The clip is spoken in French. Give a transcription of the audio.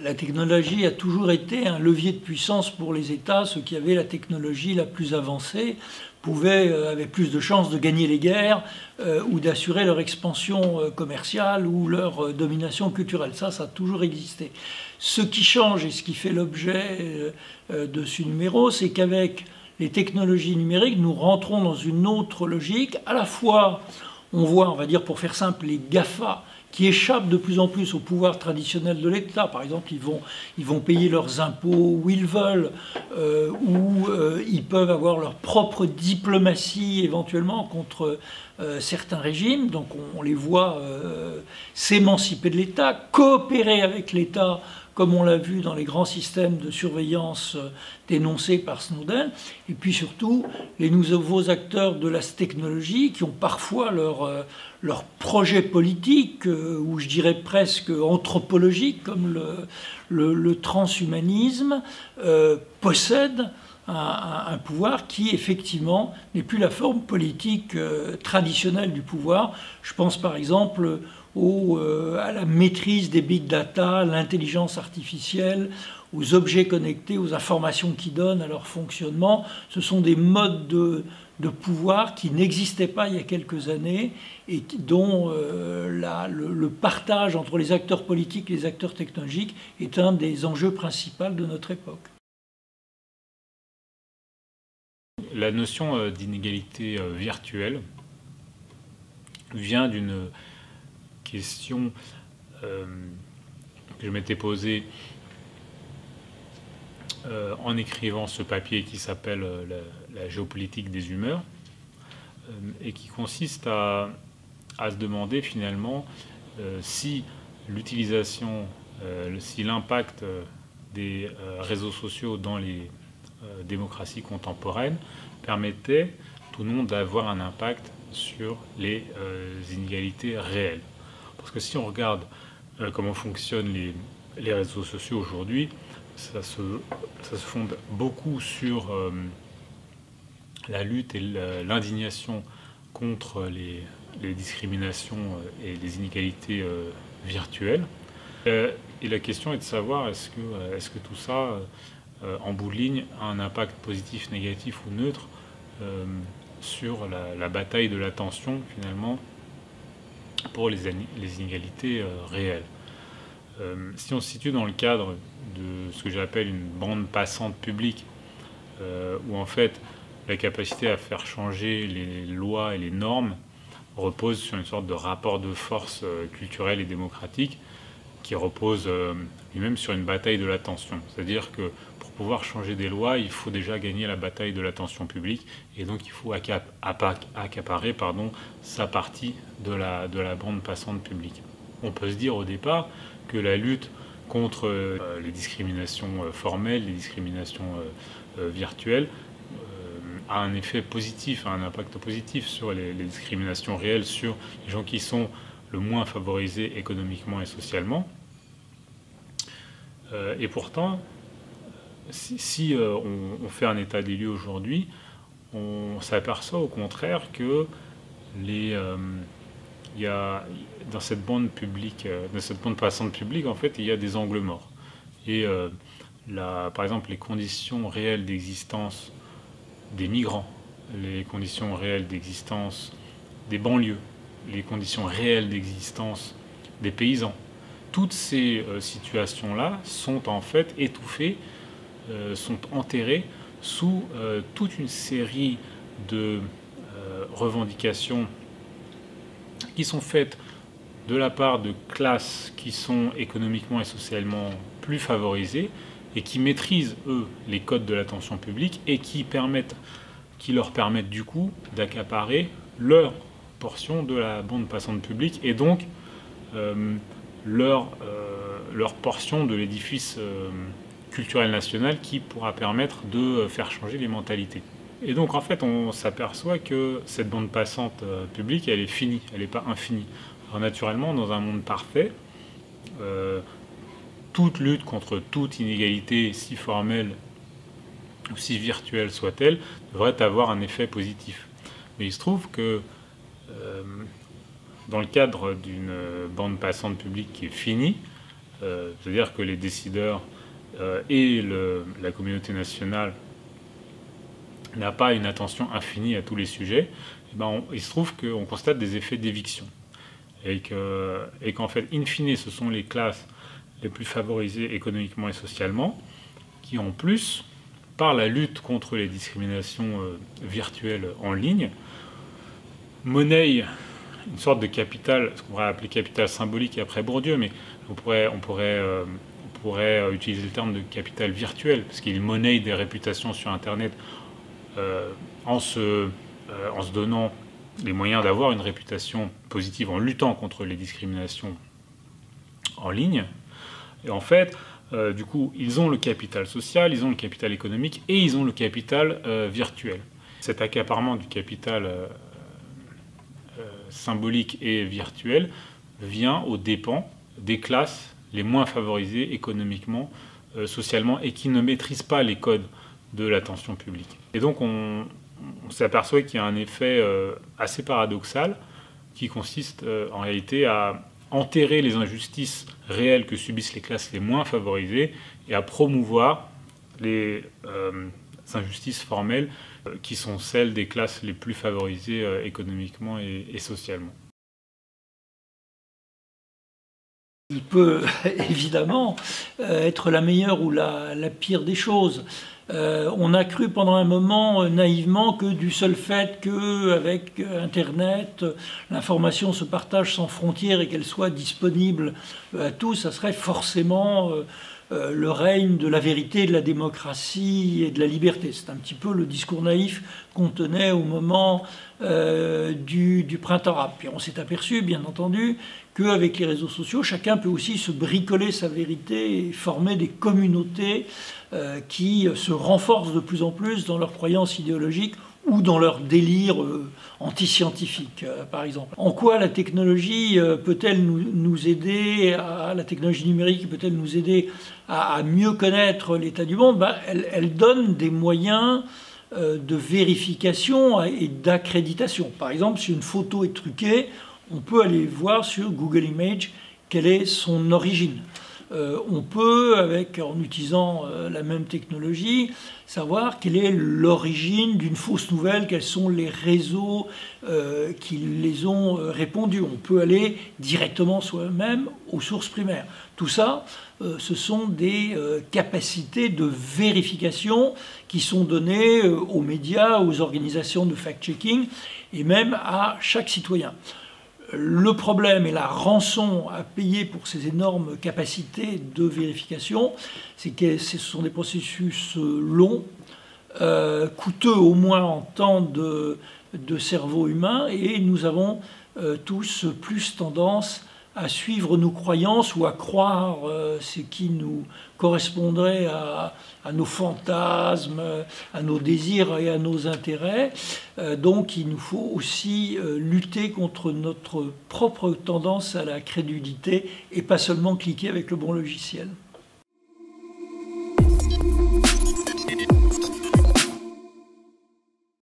La technologie a toujours été un levier de puissance pour les États. Ceux qui avaient la technologie la plus avancée avaient plus de chances de gagner les guerres ou d'assurer leur expansion commerciale ou leur domination culturelle. Ça a toujours existé. Ce qui change et ce qui fait l'objet de ce numéro, c'est qu'avec les technologies numériques, nous rentrons dans une autre logique. À la fois, on voit, on va dire pour faire simple, les GAFA, qui échappent de plus en plus au pouvoir traditionnel de l'État. Par exemple, ils vont payer leurs impôts où ils veulent, ou ils peuvent avoir leur propre diplomatie éventuellement contre certains régimes. Donc on les voit s'émanciper de l'État, coopérer avec l'État, comme on l'a vu dans les grands systèmes de surveillance dénoncés par Snowden. Et puis surtout, les nouveaux acteurs de la technologie qui ont parfois leur projet politique, ou je dirais presque anthropologique, comme le transhumanisme, possèdent un pouvoir qui, effectivement, n'est plus la forme politique traditionnelle du pouvoir. Je pense par exemple à la maîtrise des big data, l'intelligence artificielle, aux objets connectés, aux informations qu'ils donnent, à leur fonctionnement. Ce sont des modes de pouvoir qui n'existaient pas il y a quelques années et dont le partage entre les acteurs politiques et les acteurs technologiques est un des enjeux principaux de notre époque. La notion d'inégalité virtuelle vient d'une question que je m'étais posée en écrivant ce papier qui s'appelle la géopolitique des humeurs et qui consiste à se demander finalement si l'utilisation, si l'impact des réseaux sociaux dans les démocraties contemporaines permettait ou non d'avoir un impact sur les inégalités réelles. Parce que si on regarde comment fonctionnent les réseaux sociaux aujourd'hui, ça se fonde beaucoup sur la lutte et l'indignation contre les discriminations et les inégalités virtuelles. Et la question est de savoir est-ce que tout ça, en bout de ligne, a un impact positif, négatif ou neutre sur la bataille de l'attention, finalement, pour les inégalités réelles. Si on se situe dans le cadre de ce que j'appelle une bande passante publique, où en fait la capacité à faire changer les lois et les normes repose sur une sorte de rapport de force culturel et démocratique qui repose lui-même sur une bataille de l'attention. C'est-à-dire que pour pouvoir changer des lois, il faut déjà gagner la bataille de l'attention publique et donc il faut accaparer sa partie de la bande passante publique. On peut se dire au départ que la lutte contre les discriminations formelles, les discriminations virtuelles, a un effet positif, a un impact positif sur les discriminations réelles, sur les gens qui sont le moins favorisés économiquement et socialement. Et pourtant, si on fait un état des lieux aujourd'hui, on s'aperçoit au contraire que dans cette bande publique, dans cette bande passante publique, en fait, il y a des angles morts. Et par exemple, les conditions réelles d'existence des migrants, les conditions réelles d'existence des banlieues, les conditions réelles d'existence des paysans, toutes ces situations-là sont en fait étouffées, sont enterrées sous toute une série de revendications qui sont faites de la part de classes qui sont économiquement et socialement plus favorisées et qui maîtrisent, eux, les codes de l'attention publique et qui leur permettent du coup d'accaparer leur portion de la bande passante publique et donc leur portion de l'édifice culturel national qui pourra permettre de faire changer les mentalités. Et donc en fait on s'aperçoit que cette bande passante publique elle est finie, elle n'est pas infinie. Alors naturellement dans un monde parfait, toute lutte contre toute inégalité si formelle aussi virtuelle soit-elle, devrait avoir un effet positif. Mais il se trouve que dans le cadre d'une bande passante publique qui est finie, c'est-à-dire que les décideurs et la communauté nationale n'a pas une attention infinie à tous les sujets, et ben il se trouve qu'on constate des effets d'éviction. Et qu'en fait, in fine, ce sont les classes les plus favorisées économiquement et socialement qui, en plus, par la lutte contre les discriminations virtuelles en ligne, monnaient une sorte de capital, ce qu'on pourrait appeler capital symbolique après Bourdieu, mais on pourrait utiliser le terme de capital virtuel, parce qu'il monnaie des réputations sur Internet en se donnant les moyens d'avoir une réputation positive en luttant contre les discriminations en ligne. Et en fait, du coup, ils ont le capital social, ils ont le capital économique et ils ont le capital virtuel. Cet accaparement du capital symbolique et virtuel vient aux dépens des classes les moins favorisées économiquement, socialement, et qui ne maîtrisent pas les codes de l'attention publique. Et donc on s'aperçoit qu'il y a un effet assez paradoxal qui consiste en réalité à enterrer les injustices réelles que subissent les classes les moins favorisées et à promouvoir les injustices formelles qui sont celles des classes les plus favorisées économiquement et socialement. Il peut évidemment être la meilleure ou la pire des choses. On a cru pendant un moment naïvement que du seul fait qu'avec Internet, l'information se partage sans frontières et qu'elle soit disponible à tous, ça serait forcément le règne de la vérité, de la démocratie et de la liberté. C'est un petit peu le discours naïf qu'on tenait au moment du printemps arabe. Puis on s'est aperçu, bien entendu, qu'avec les réseaux sociaux, chacun peut aussi se bricoler sa vérité et former des communautés qui se renforcent de plus en plus dans leurs croyances idéologiques ou dans leur délire antiscientifique, par exemple. En quoi la technologie peut-elle nous aider, la technologie numérique peut-elle nous aider à mieux connaître l'état du monde? Elle donne des moyens de vérification et d'accréditation. Par exemple, si une photo est truquée, on peut aller voir sur Google Images quelle est son origine. On peut, en utilisant la même technologie, savoir quelle est l'origine d'une fausse nouvelle, quels sont les réseaux qui les ont répandus. On peut aller directement soi-même aux sources primaires. Tout ça, ce sont des capacités de vérification qui sont données aux médias, aux organisations de fact-checking et même à chaque citoyen. Le problème et la rançon à payer pour ces énormes capacités de vérification, c'est que ce sont des processus longs, coûteux au moins en temps de cerveau humain, et nous avons tous plus tendance à suivre nos croyances ou à croire ce qui nous correspondrait à nos fantasmes, à nos désirs et à nos intérêts. Donc il nous faut aussi lutter contre notre propre tendance à la crédulité et pas seulement cliquer avec le bon logiciel.